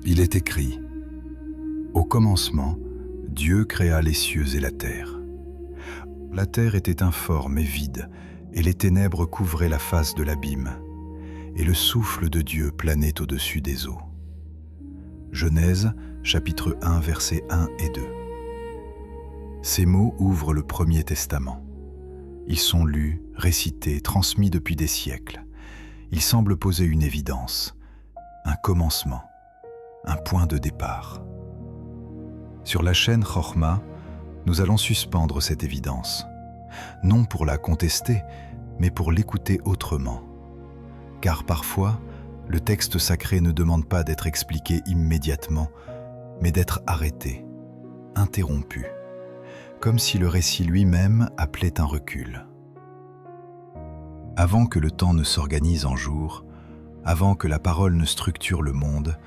Il est écrit: au commencement, Dieu créa les cieux et la terre. La terre était informe et vide, et les ténèbres couvraient la face de l'abîme, et le souffle de Dieu planait au-dessus des eaux. Genèse, chapitre 1, versets 1 et 2. Ces mots ouvrent le Premier Testament. Ils sont lus, récités, transmis depuis des siècles. Ils semblent poser une évidence, un commencement, un point de départ. Sur la chaîne Chokhmah, nous allons suspendre cette évidence, non pour la contester, mais pour l'écouter autrement. Car parfois, le texte sacré ne demande pas d'être expliqué immédiatement, mais d'être arrêté, interrompu, comme si le récit lui-même appelait un recul. Avant que le temps ne s'organise en jour, avant que la parole ne structure le monde,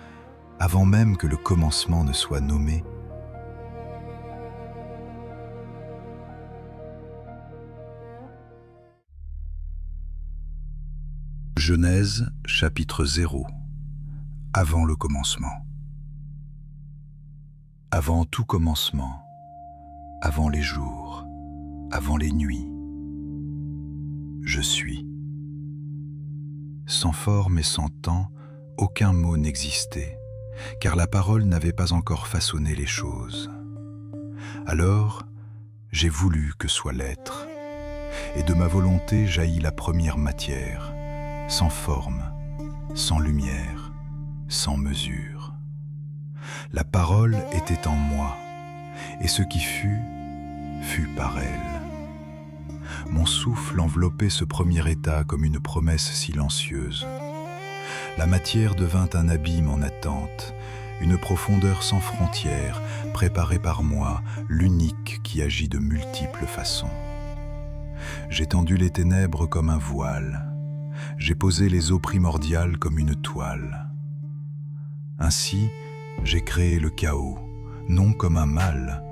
avant même que le commencement ne soit nommé, Genèse, chapitre 0. Avant le commencement. Avant tout commencement, avant les jours, avant les nuits, je suis. Sans forme et sans temps, aucun mot n'existait, car la parole n'avait pas encore façonné les choses. Alors, j'ai voulu que soit l'être, et de ma volonté jaillit la première matière, sans forme, sans lumière, sans mesure. La parole était en moi, et ce qui fut par elle. Mon souffle enveloppait ce premier état comme une promesse silencieuse. La matière devint un abîme en attente, une profondeur sans frontières, préparée par moi, l'unique qui agit de multiples façons. J'ai tendu les ténèbres comme un voile. J'ai posé les eaux primordiales comme une toile. Ainsi, j'ai créé le chaos, non comme un mal,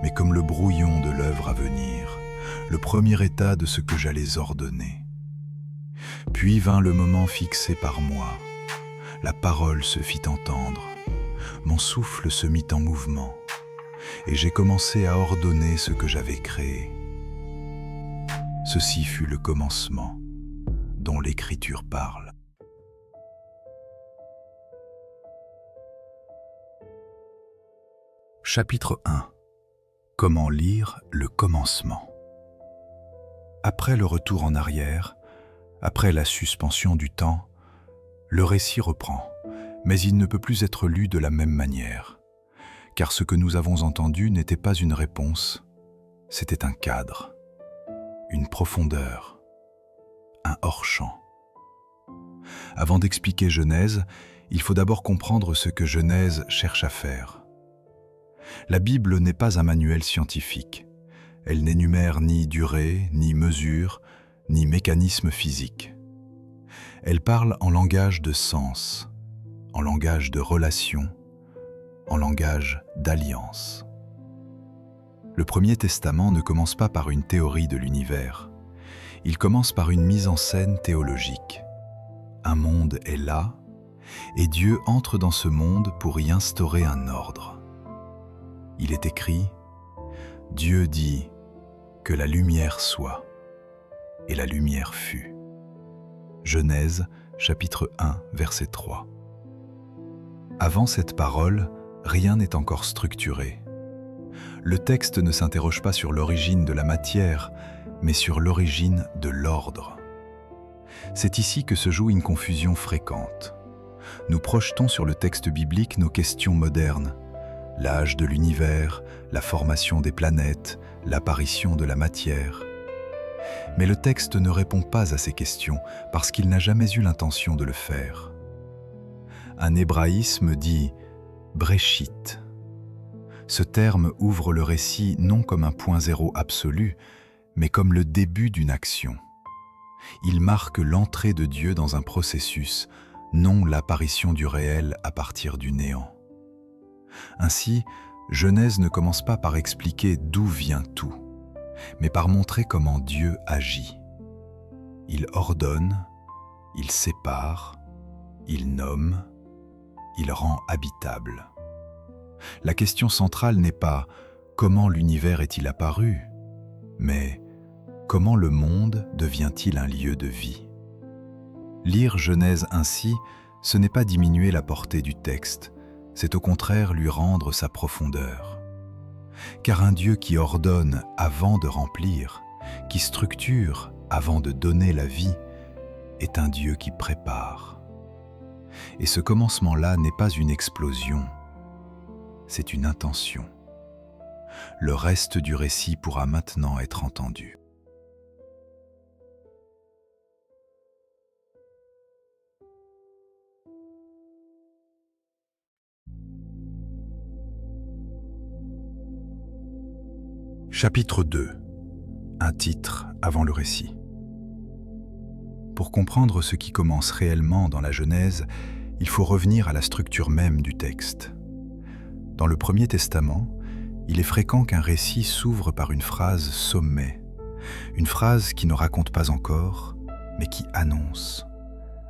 mais comme le brouillon de l'œuvre à venir, le premier état de ce que j'allais ordonner. Puis vint le moment fixé par moi. La parole se fit entendre, mon souffle se mit en mouvement, et j'ai commencé à ordonner ce que j'avais créé. Ceci fut le commencement dont l'Écriture parle. Chapitre 1. Comment lire le commencement? Après le retour en arrière, après la suspension du temps, le récit reprend, mais il ne peut plus être lu de la même manière, car ce que nous avons entendu n'était pas une réponse, c'était un cadre, une profondeur, un hors-champ. Avant d'expliquer Genèse, il faut d'abord comprendre ce que Genèse cherche à faire. La Bible n'est pas un manuel scientifique. Elle n'énumère ni durée, ni mesure, ni mécanisme physique. Elle parle en langage de sens, en langage de relation, en langage d'alliance. Le Premier Testament ne commence pas par une théorie de l'univers. Il commence par une mise en scène théologique. Un monde est là, et Dieu entre dans ce monde pour y instaurer un ordre. Il est écrit: Dieu dit que la lumière soit, et la lumière fut. Genèse, chapitre 1, verset 3. Avant cette parole, rien n'est encore structuré. Le texte ne s'interroge pas sur l'origine de la matière, mais sur l'origine de l'ordre. C'est ici que se joue une confusion fréquente. Nous projetons sur le texte biblique nos questions modernes: l'âge de l'univers, la formation des planètes, l'apparition de la matière. Mais le texte ne répond pas à ces questions parce qu'il n'a jamais eu l'intention de le faire. Un hébraïsme dit « Bréchit ». Ce terme ouvre le récit non comme un point zéro absolu, mais comme le début d'une action. Il marque l'entrée de Dieu dans un processus, non l'apparition du réel à partir du néant. Ainsi, Genèse ne commence pas par expliquer d'où vient tout, mais par montrer comment Dieu agit. Il ordonne, il sépare, il nomme, il rend habitable. La question centrale n'est pas « comment l'univers est-il apparu ?», mais « comment le monde devient-il un lieu de vie ?» Lire Genèse ainsi, ce n'est pas diminuer la portée du texte, c'est au contraire lui rendre sa profondeur. Car un Dieu qui ordonne avant de remplir, qui structure avant de donner la vie, est un Dieu qui prépare. Et ce commencement-là n'est pas une explosion, c'est une intention. Le reste du récit pourra maintenant être entendu. Chapitre 2. Un titre avant le récit. Pour comprendre ce qui commence réellement dans la Genèse, il faut revenir à la structure même du texte. Dans le Premier Testament, il est fréquent qu'un récit s'ouvre par une phrase sommet, une phrase qui ne raconte pas encore, mais qui annonce,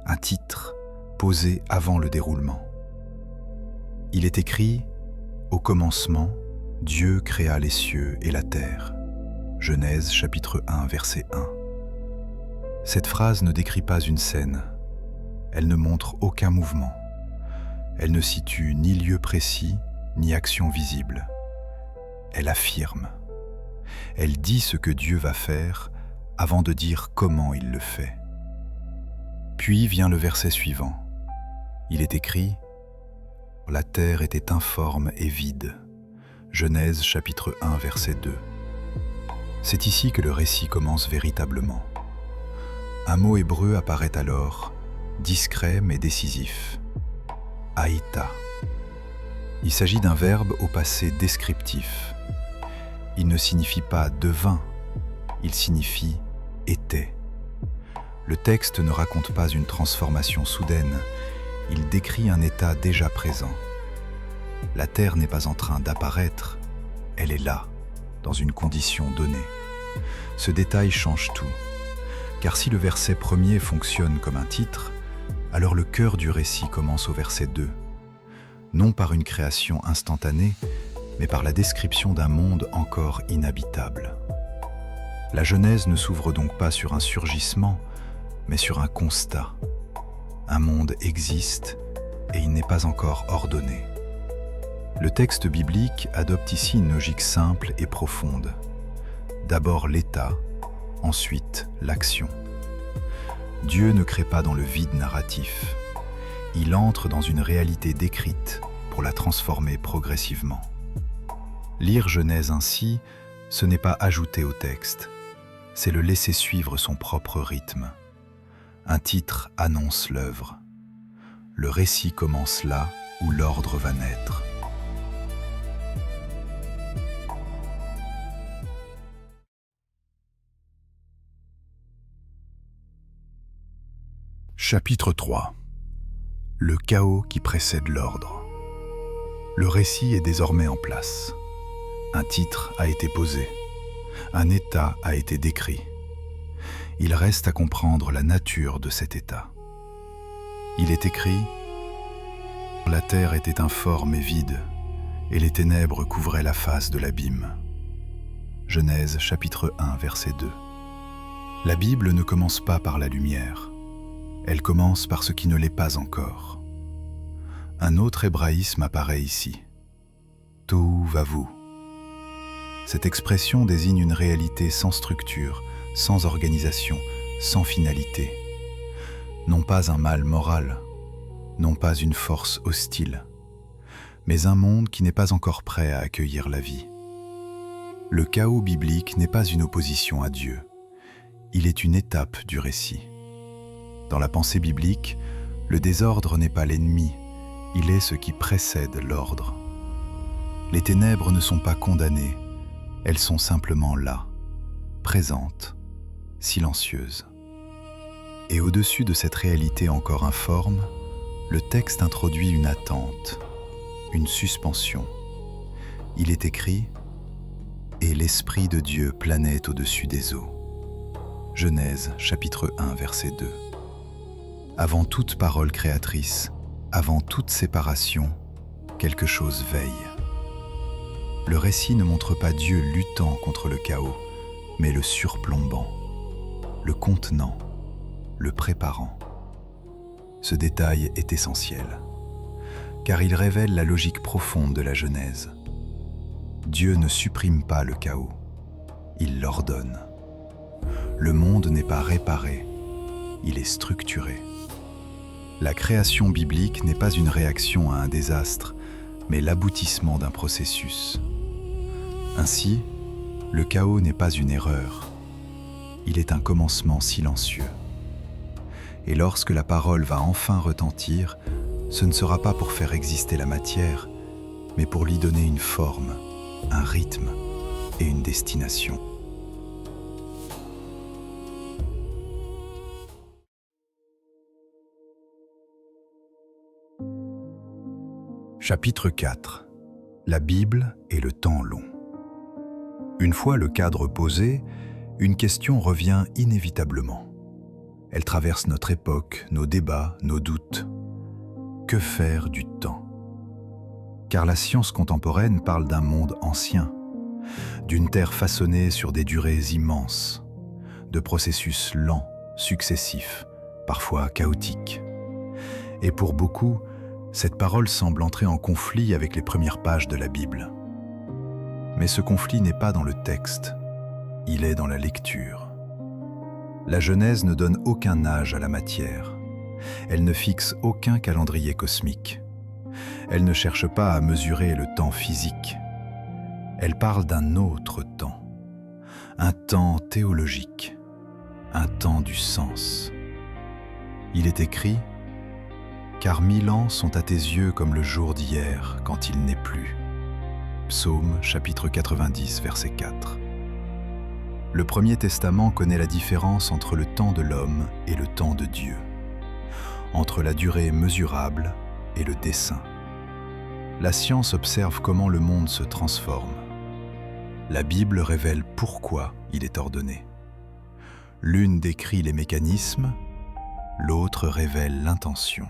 un titre posé avant le déroulement. Il est écrit « Au commencement, Dieu créa les cieux et la terre ». Genèse chapitre 1, verset 1. Cette phrase ne décrit pas une scène. Elle ne montre aucun mouvement. Elle ne situe ni lieu précis, ni action visible. Elle affirme. Elle dit ce que Dieu va faire avant de dire comment il le fait. Puis vient le verset suivant. Il est écrit « La terre était informe et vide ». Genèse chapitre 1, verset 2. C'est ici que le récit commence véritablement. Un mot hébreu apparaît alors, discret mais décisif. Haïta. Il s'agit d'un verbe au passé descriptif. Il ne signifie pas devint, il signifie était. Le texte ne raconte pas une transformation soudaine, il décrit un état déjà présent. La terre n'est pas en train d'apparaître, elle est là, dans une condition donnée. Ce détail change tout, car si le verset premier fonctionne comme un titre, alors le cœur du récit commence au verset 2, non par une création instantanée, mais par la description d'un monde encore inhabitable. La Genèse ne s'ouvre donc pas sur un surgissement, mais sur un constat. Un monde existe et il n'est pas encore ordonné. Le texte biblique adopte ici une logique simple et profonde. D'abord l'état, ensuite l'action. Dieu ne crée pas dans le vide narratif. Il entre dans une réalité décrite pour la transformer progressivement. Lire Genèse ainsi, ce n'est pas ajouter au texte, c'est le laisser suivre son propre rythme. Un titre annonce l'œuvre. Le récit commence là où l'ordre va naître. Chapitre 3. Le chaos qui précède l'ordre. Le récit est désormais en place. Un titre a été posé. Un état a été décrit. Il reste à comprendre la nature de cet état. Il est écrit « La terre était informe et vide, et les ténèbres couvraient la face de l'abîme. » Genèse chapitre 1, verset 2. La Bible ne commence pas par la lumière. Elle commence par ce qui ne l'est pas encore. Un autre hébraïsme apparaît ici. Tohu vavu. Cette expression désigne une réalité sans structure, sans organisation, sans finalité. Non pas un mal moral, non pas une force hostile, mais un monde qui n'est pas encore prêt à accueillir la vie. Le chaos biblique n'est pas une opposition à Dieu, il est une étape du récit. Dans la pensée biblique, le désordre n'est pas l'ennemi, il est ce qui précède l'ordre. Les ténèbres ne sont pas condamnées, elles sont simplement là, présentes, silencieuses. Et au-dessus de cette réalité encore informe, le texte introduit une attente, une suspension. Il est écrit « Et l'Esprit de Dieu planait au-dessus des eaux ». Genèse chapitre 1, verset 2. Avant toute parole créatrice, Avant toute séparation, quelque chose veille. Le récit ne montre pas Dieu luttant contre le chaos, mais le surplombant, le contenant, le préparant. Ce détail est essentiel, car il révèle la logique profonde de la Genèse. Dieu ne supprime pas le chaos, il l'ordonne. Le monde n'est pas réparé, il est structuré. La création biblique n'est pas une réaction à un désastre, mais l'aboutissement d'un processus. Ainsi, le chaos n'est pas une erreur, il est un commencement silencieux. Et lorsque la parole va enfin retentir, ce ne sera pas pour faire exister la matière, mais pour lui donner une forme, un rythme et une destination. Chapitre 4. La Bible et le temps long. Une fois le cadre posé, une question revient inévitablement. Elle traverse notre époque, nos débats, nos doutes. Que faire du temps ? Car la science contemporaine parle d'un monde ancien, d'une terre façonnée sur des durées immenses, de processus lents, successifs, parfois chaotiques. Et pour beaucoup, cette parole semble entrer en conflit avec les premières pages de la Bible. Mais ce conflit n'est pas dans le texte, il est dans la lecture. La Genèse ne donne aucun âge à la matière. Elle ne fixe aucun calendrier cosmique. Elle ne cherche pas à mesurer le temps physique. Elle parle d'un autre temps, un temps théologique, un temps du sens. Il est écrit « Car 1000 ans sont à tes yeux comme le jour d'hier quand il n'est plus ». Psaume chapitre 90, verset 4. Le Premier Testament connaît la différence entre le temps de l'homme et le temps de Dieu, entre la durée mesurable et le dessein. La science observe comment le monde se transforme. La Bible révèle pourquoi il est ordonné. L'une décrit les mécanismes, l'autre révèle l'intention.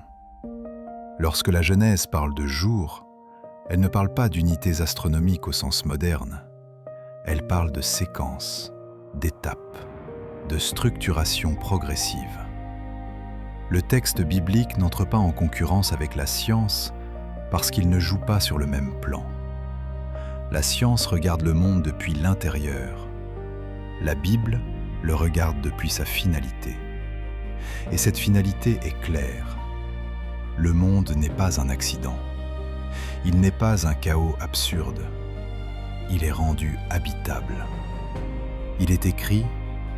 Lorsque la Genèse parle de jours, elle ne parle pas d'unités astronomiques au sens moderne. Elle parle de séquences, d'étapes, de structuration progressive. Le texte biblique n'entre pas en concurrence avec la science parce qu'il ne joue pas sur le même plan. La science regarde le monde depuis l'intérieur. La Bible le regarde depuis sa finalité. Et cette finalité est claire. Le monde n'est pas un accident. Il n'est pas un chaos absurde. Il est rendu habitable. Il est écrit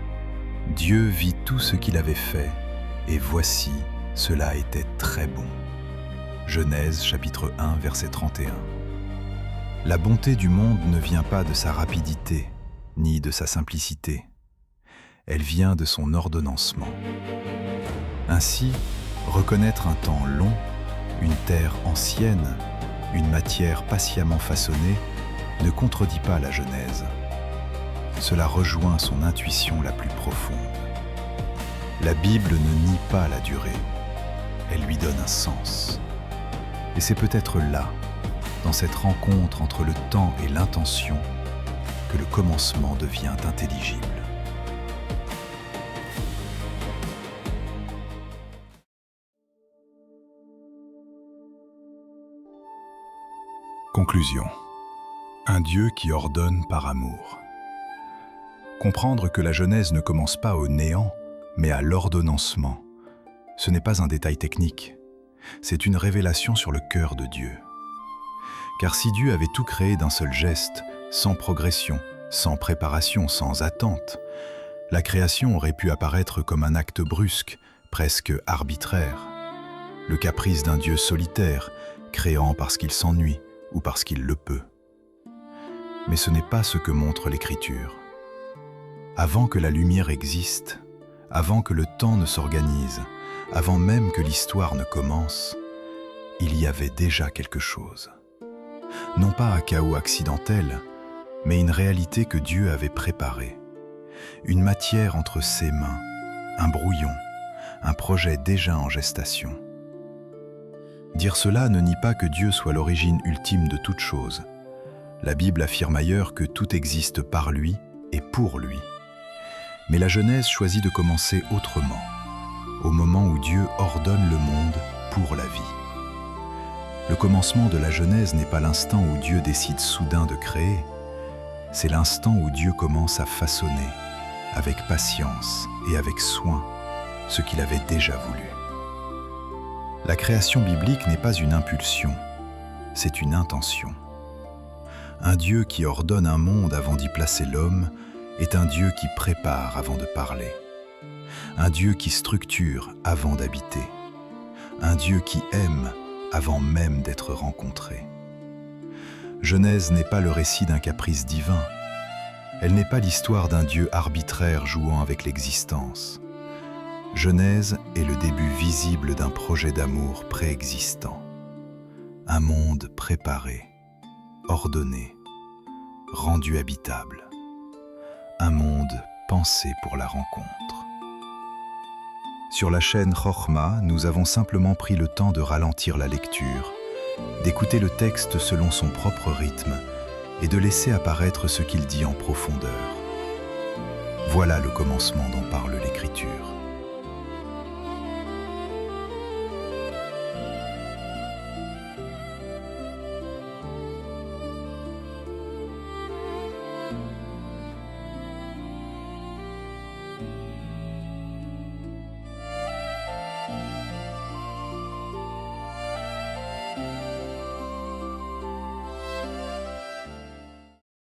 « Dieu vit tout ce qu'il avait fait, et voici, cela était très bon. » Genèse chapitre 1, verset 31. La bonté du monde ne vient pas de sa rapidité, ni de sa simplicité. Elle vient de son ordonnancement. Ainsi, reconnaître un temps long, une terre ancienne, une matière patiemment façonnée, ne contredit pas la Genèse. Cela rejoint son intuition la plus profonde. La Bible ne nie pas la durée, elle lui donne un sens. Et c'est peut-être là, dans cette rencontre entre le temps et l'intention, que le commencement devient intelligible. Conclusion. Un Dieu qui ordonne par amour. Comprendre que la Genèse ne commence pas au néant, mais à l'ordonnancement, ce n'est pas un détail technique, c'est une révélation sur le cœur de Dieu. Car si Dieu avait tout créé d'un seul geste, sans progression, sans préparation, sans attente, la création aurait pu apparaître comme un acte brusque, presque arbitraire. Le caprice d'un Dieu solitaire, créant parce qu'il s'ennuie ou parce qu'il le peut. Mais ce n'est pas ce que montre l'Écriture. Avant que la lumière existe, avant que le temps ne s'organise, avant même que l'histoire ne commence, il y avait déjà quelque chose. Non pas un chaos accidentel, mais une réalité que Dieu avait préparée. Une matière entre ses mains, un brouillon, un projet déjà en gestation. Dire cela ne nie pas que Dieu soit l'origine ultime de toute chose. La Bible affirme ailleurs que tout existe par lui et pour lui. Mais la Genèse choisit de commencer autrement, au moment où Dieu ordonne le monde pour la vie. Le commencement de la Genèse n'est pas l'instant où Dieu décide soudain de créer, c'est l'instant où Dieu commence à façonner, avec patience et avec soin, ce qu'il avait déjà voulu. La création biblique n'est pas une impulsion, c'est une intention. Un Dieu qui ordonne un monde avant d'y placer l'homme est un Dieu qui prépare avant de parler. Un Dieu qui structure avant d'habiter. Un Dieu qui aime avant même d'être rencontré. Genèse n'est pas le récit d'un caprice divin. Elle n'est pas l'histoire d'un Dieu arbitraire jouant avec l'existence. Genèse est le début visible d'un projet d'amour préexistant. Un monde préparé, ordonné, rendu habitable. Un monde pensé pour la rencontre. Sur la chaîne Chokhma, nous avons simplement pris le temps de ralentir la lecture, d'écouter le texte selon son propre rythme et de laisser apparaître ce qu'il dit en profondeur. Voilà le commencement dont parle l'Écriture.